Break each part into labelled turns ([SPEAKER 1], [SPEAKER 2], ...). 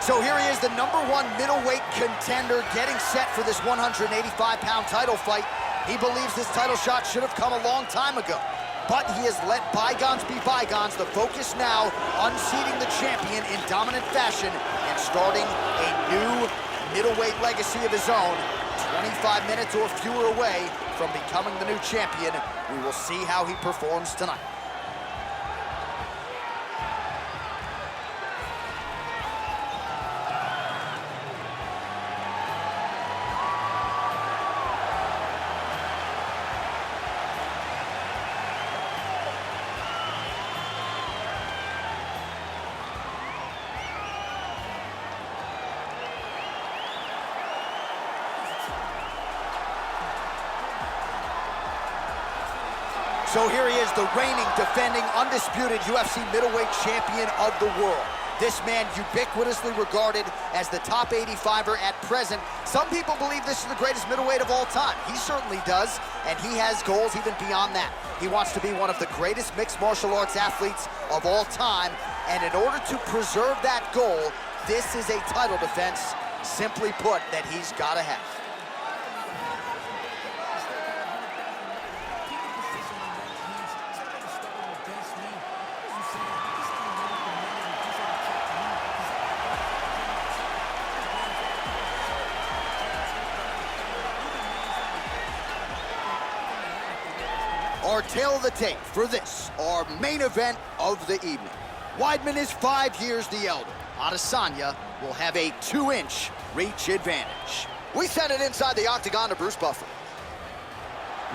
[SPEAKER 1] So here he is, the #1 middleweight contender, getting set for this 185-pound title fight. He believes this title shot should have come a long time ago, but he has let bygones be bygones. The focus now, unseating the champion in dominant fashion and starting a new middleweight legacy of his own. 25 minutes or fewer away from becoming the new champion. We will see how he performs tonight. So here he is, the reigning, defending, undisputed UFC middleweight champion of the world. This man ubiquitously regarded as the top 85er at present. Some people believe this is the greatest middleweight of all time. He certainly does, and he has goals even beyond that. He wants to be one of the greatest mixed martial arts athletes of all time, and in order to preserve that goal, this is a title defense, simply put, that he's got to have. Our tale of the tape for this, our main event of the evening. Weidman is 5 years the elder. Adesanya will have a 2-inch reach advantage. We send it inside the octagon to Bruce Buffer.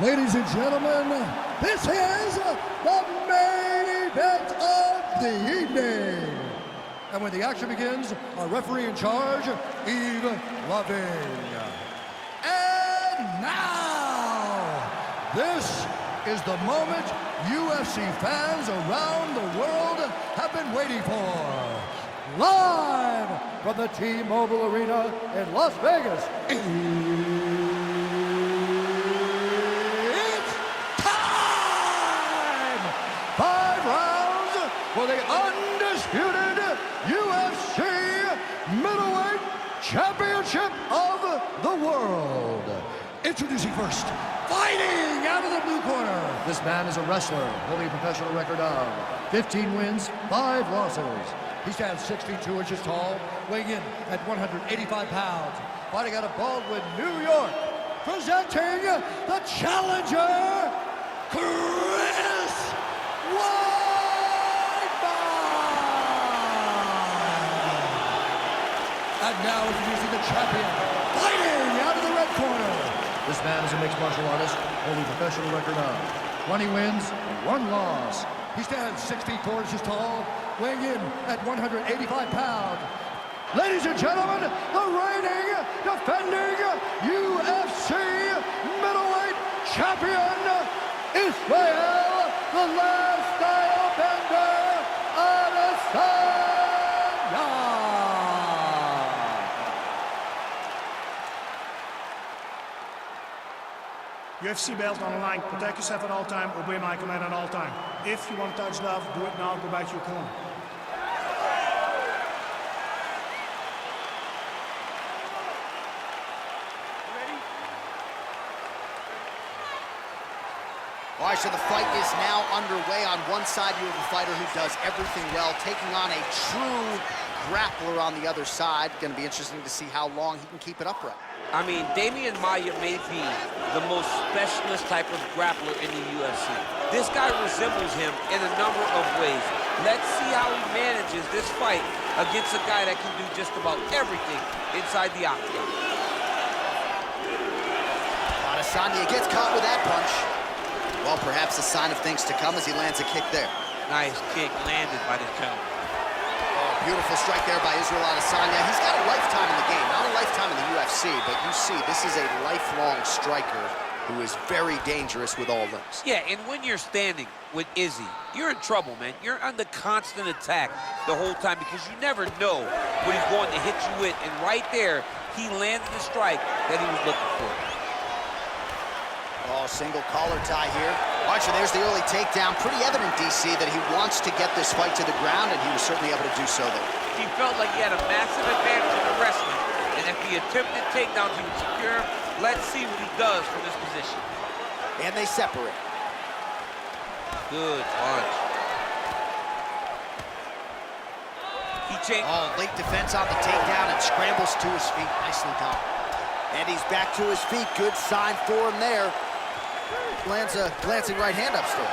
[SPEAKER 2] Ladies and gentlemen, this is the main event of the evening. And when the action begins, our referee in charge, Yves Loving. And now, this is the moment UFC fans around the world have been waiting for. Live from the T-Mobile Arena in Las Vegas, it's time! 5 rounds for the undisputed UFC Middleweight Championship of the world. Introducing first, fighting out of the blue corner. This man is a wrestler, holding a professional record of 15 wins, 5 losses. He stands 62 inches tall, weighing in at 185 pounds. Fighting out of Baldwin, New York. Presenting the challenger, Chris Weidman. And now introducing the champion, fighting out of the red corner. This man is a mixed martial artist, holding a professional record of 20 wins, 1 loss. He stands 64 inches tall, weighing in at 185 pounds. Ladies and gentlemen, the reigning, defending UFC middleweight champion, Israel, the last style bender, Adesanya.
[SPEAKER 3] UFC belt on the line. Protect yourself at all time. Obey my command at all time. If you want to touch love, do it now. Go back to your corner.
[SPEAKER 1] All right, so the fight is now underway. On one side, you have a fighter who does everything well, taking on a true grappler on the other side. Going to be interesting to see how long he can keep it upright.
[SPEAKER 4] I mean, Damian Maia may be the most specialist type of grappler in the UFC. This guy resembles him in a number of ways. Let's see how he manages this fight against a guy that can do just about everything inside the octagon.
[SPEAKER 1] Adesanya gets caught with that punch. Well, perhaps a sign of things to come as he lands a kick there.
[SPEAKER 4] Nice kick landed by this gentleman.
[SPEAKER 1] Beautiful strike there by Israel Adesanya. He's got a lifetime in the game, not a lifetime in the UFC, but you see, this is a lifelong striker who is very dangerous with all limbs.
[SPEAKER 4] Yeah, and when you're standing with Izzy, you're in trouble, man. You're under constant attack the whole time because you never know what he's going to hit you with. And right there, he landed the strike that he was looking for.
[SPEAKER 1] Oh, single collar tie here. All right, so there's the early takedown. Pretty evident, DC, that he wants to get this fight to the ground, and he was certainly able to do so there.
[SPEAKER 4] He felt like he had a massive advantage in the wrestling, and if he attempted takedowns, he would secure him. Let's see what he does from this position.
[SPEAKER 1] And they separate.
[SPEAKER 4] Good punch. He changed.
[SPEAKER 1] Oh, late defense on the takedown and scrambles to his feet. Nicely done. And he's back to his feet. Good sign for him there. Lands a glancing right hand upstairs.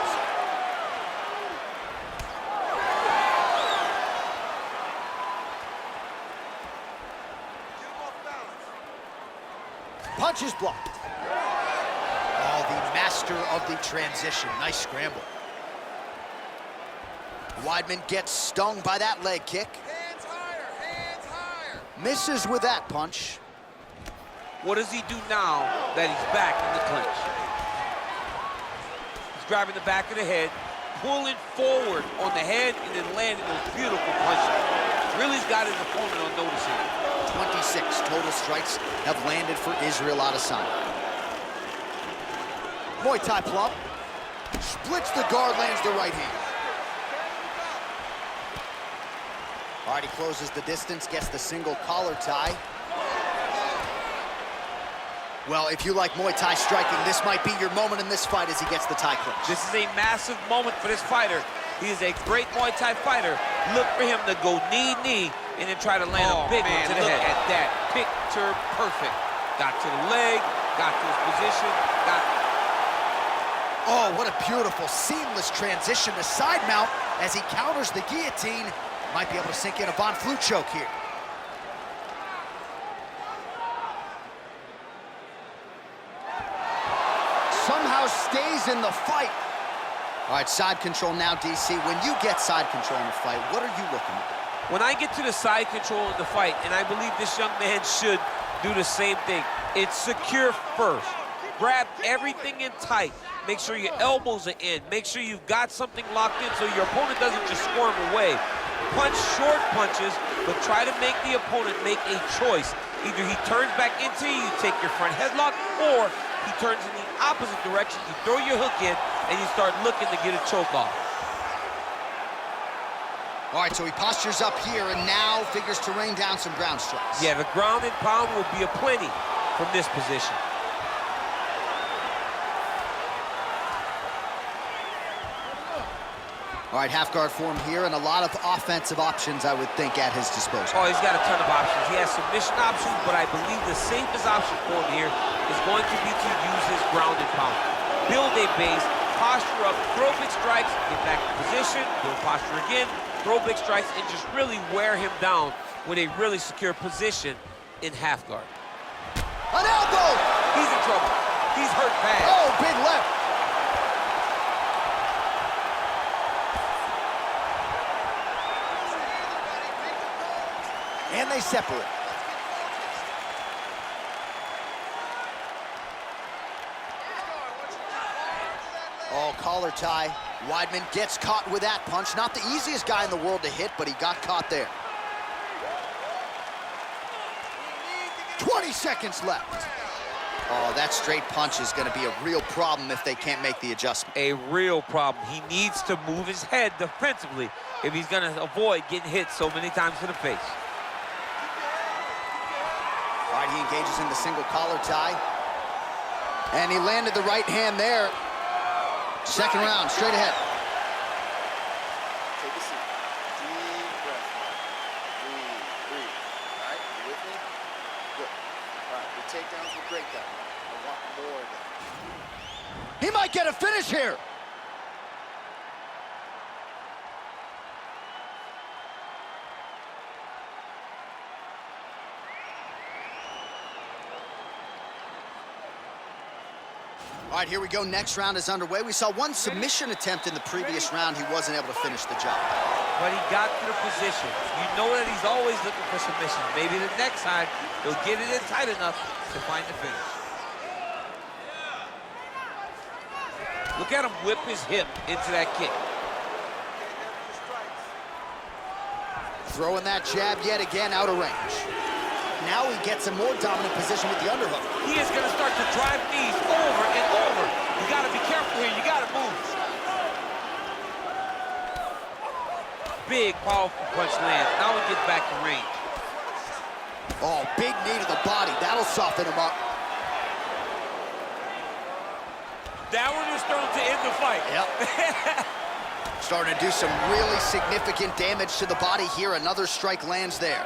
[SPEAKER 1] Punch is blocked. Oh, the master of the transition. Nice scramble. Weidman gets stung by that leg kick.
[SPEAKER 5] Hands higher, hands higher.
[SPEAKER 1] Misses with that punch.
[SPEAKER 4] What does he do now that he's back in the clinch? He's grabbing the back of the head, pulling forward on the head, and then landing those beautiful punches. Really's got his opponent on notice here.
[SPEAKER 1] 26 total strikes have landed for Israel Adesanya. Muay Thai plump. Splits the guard, lands the right hand. All right, he closes the distance, gets the single collar tie. Well, if you like Muay Thai striking, this might be your moment in this fight as he gets the Thai clinch.
[SPEAKER 4] This is a massive moment for this fighter. He is a great Muay Thai fighter. Look for him to go knee, and then try to land a big one to the head. Look at that, picture perfect. Got to the leg, got to his position, got...
[SPEAKER 1] Oh, what a beautiful, seamless transition to side mount as he counters the guillotine. Might be able to sink in a Von Flue choke here. Somehow stays in the fight. All right, side control now, DC. When you get side control in the fight, what are you looking at?
[SPEAKER 4] When I get to the side control of the fight, and I believe this young man should do the same thing, it's secure first. Grab everything in tight. Make sure your elbows are in. Make sure you've got something locked in so your opponent doesn't just squirm away. Punch short punches, but try to make the opponent make a choice. Either he turns back into you, you take your front headlock, or he turns in the opposite direction, you throw your hook in, and you start looking to get a choke off.
[SPEAKER 1] All right, so he postures up here and now figures to rain down some ground strikes.
[SPEAKER 4] Yeah, the ground and pound will be aplenty from this position.
[SPEAKER 1] All right, half guard form here and a lot of offensive options, I would think, at his disposal.
[SPEAKER 4] Oh, he's got a ton of options. He has submission options, but I believe the safest option for him here is going to be to use his ground and pound. Build a base, posture up, throw big strikes, get back in position, build posture again, throw big strikes, and just really wear him down with a really secure position in half guard.
[SPEAKER 1] An elbow!
[SPEAKER 4] He's in trouble. He's hurt bad.
[SPEAKER 1] Oh, big left. And they separate. Oh, collar tie. Weidman gets caught with that punch. Not the easiest guy in the world to hit, but he got caught there. 20 seconds left. Oh, that straight punch is going to be a real problem if they can't make the adjustment.
[SPEAKER 4] A real problem. He needs to move his head defensively if he's going to avoid getting hit so many times to the face.
[SPEAKER 1] All right, he engages in the single collar tie. And he landed the right hand there. Second round, straight ahead.
[SPEAKER 5] Take a seat. Deep breath. Breathe. All right, you with me? Good. All right, your takedowns were great, though. I want more of them.
[SPEAKER 1] He might get a finish here. All right, here we go. Next round is underway. We saw one submission attempt in the previous round. He wasn't able to finish the job.
[SPEAKER 4] But he got to the position. You know that he's always looking for submission. Maybe the next time he'll get it in tight enough to find the finish. Look at him whip his hip into that kick.
[SPEAKER 1] Throwing that jab yet again out of range. Now he gets a more dominant position with the underhook.
[SPEAKER 4] He is going to start to drive knees over and over. You got to be careful here. You got to move. big, powerful punch lands. Now he gets back to range.
[SPEAKER 1] Oh, big knee to the body. That'll soften him up.
[SPEAKER 4] That one is starting to end the fight.
[SPEAKER 1] Yep. Starting to do some really significant damage to the body here. Another strike lands there.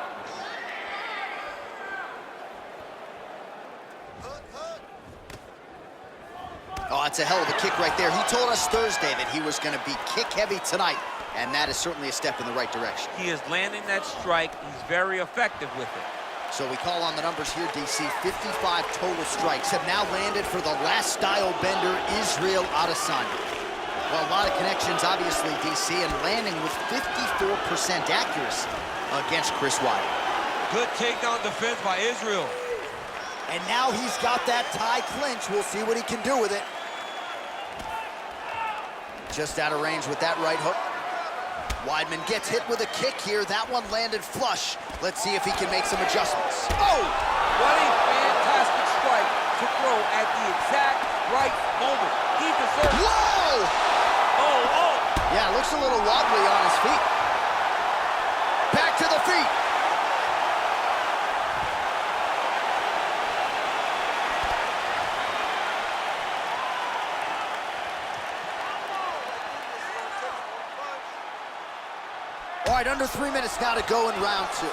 [SPEAKER 1] Oh, that's a hell of a kick right there. He told us Thursday that he was going to be kick-heavy tonight, and that is certainly a step in the right direction.
[SPEAKER 4] He is landing that strike. He's very effective with it.
[SPEAKER 1] So we call on the numbers here, DC. 55 total strikes have now landed for the last style bender, Israel Adesanya. Well, a lot of connections, obviously, DC, and landing with 54% accuracy against Chris Weidman.
[SPEAKER 4] Good takedown defense by Israel.
[SPEAKER 1] And now he's got that tie clinch. We'll see what he can do with it. Just out of range with that right hook. Weidman gets hit with a kick here. That one landed flush. Let's see if he can make some adjustments.
[SPEAKER 4] Oh! What a fantastic strike to throw at the exact right moment. He deserves it.
[SPEAKER 1] Whoa!
[SPEAKER 4] Oh!
[SPEAKER 1] Yeah, looks a little wobbly on his feet. Back to the feet. All right, under 3 minutes now to go in round two.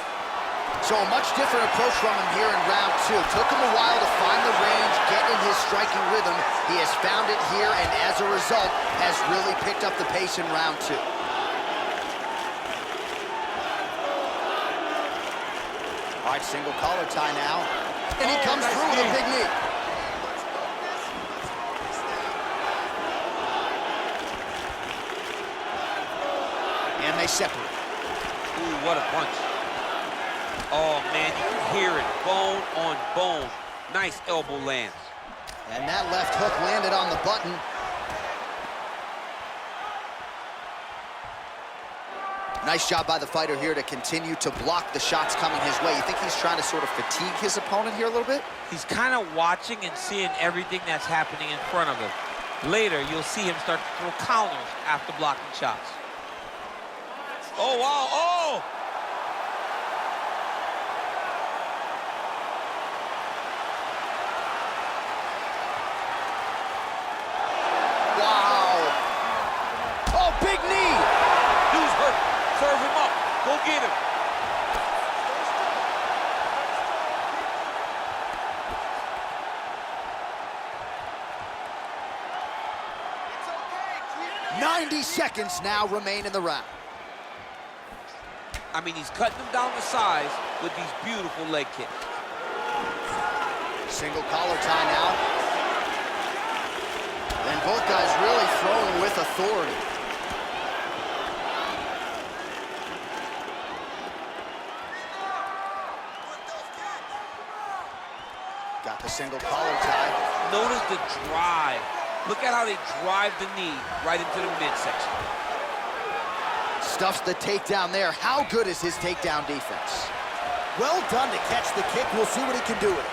[SPEAKER 1] So a much different approach from him here in round two. Took him a while to find the range, get in his striking rhythm. He has found it here, and as a result, has really picked up the pace in round two. All right, single collar tie now. And he comes through with a big knee. And they separate.
[SPEAKER 4] Ooh, what a punch. Oh, man, you can hear it. Bone on bone. Nice elbow lands.
[SPEAKER 1] And that left hook landed on the button. Nice job by the fighter here to continue to block the shots coming his way. You think he's trying to sort of fatigue his opponent here a little bit?
[SPEAKER 4] He's kind of watching and seeing everything that's happening in front of him. Later, you'll see him start to throw counters after blocking shots. Oh, wow, oh!
[SPEAKER 1] Wow. Oh, big knee.
[SPEAKER 4] Dude's hurt. Serve him up. Go get him.
[SPEAKER 5] It's okay. Keep
[SPEAKER 1] 90 seconds now remain in the round.
[SPEAKER 4] I mean, he's cutting them down to size with these beautiful leg kicks.
[SPEAKER 1] Single collar tie now. And both guys really throwing with authority. Got the single collar tie.
[SPEAKER 4] Notice the drive. Look at how they drive the knee right into the midsection.
[SPEAKER 1] Stuffs the takedown there. How good is his takedown defense? Well done to catch the kick. We'll see what he can do with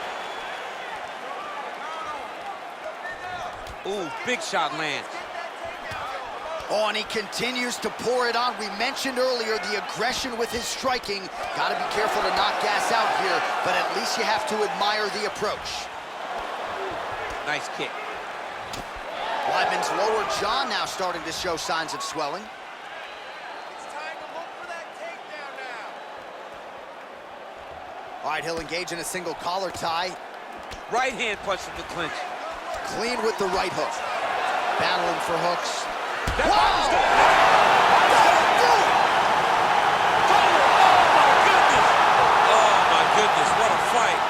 [SPEAKER 1] it.
[SPEAKER 4] Ooh, big shot lands.
[SPEAKER 1] Oh, and he continues to pour it on. We mentioned earlier the aggression with his striking. Got to be careful to not gas out here, but at least you have to admire the approach.
[SPEAKER 4] Nice kick.
[SPEAKER 1] Weidman's lower jaw now starting to show signs of swelling.
[SPEAKER 5] It's time to look for that takedown now.
[SPEAKER 1] All right, he'll engage in a single collar tie.
[SPEAKER 4] Right hand punch in the clinch.
[SPEAKER 1] Clean with the right hook. Battling for hooks.
[SPEAKER 4] That
[SPEAKER 1] Wow!
[SPEAKER 4] punch is good. Oh, my goodness, what a fight.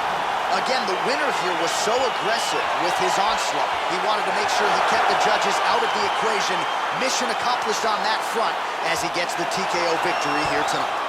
[SPEAKER 1] Again, the winner here was so aggressive with his onslaught. He wanted to make sure he kept the judges out of the equation. Mission accomplished on that front as he gets the TKO victory here tonight.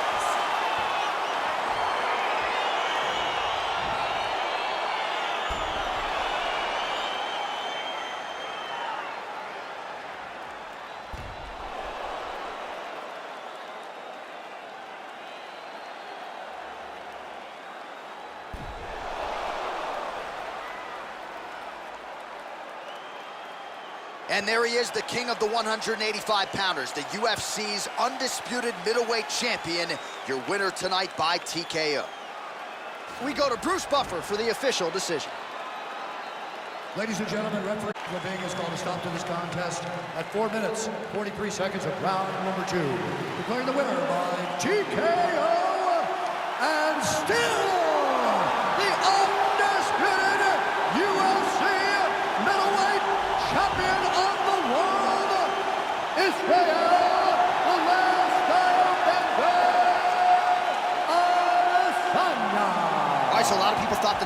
[SPEAKER 1] And there he is, the king of the 185-pounders, the UFC's undisputed middleweight champion, your winner tonight by TKO. We go to Bruce Buffer for the official decision.
[SPEAKER 2] Ladies and gentlemen, referee Levine has called a stop to this contest at 4 minutes, 43 seconds of round number 2. Declaring the winner by TKO, and still the undisputed UFC middleweight champion of the world, Israel Adesanya.
[SPEAKER 1] All right, so a lot of people thought the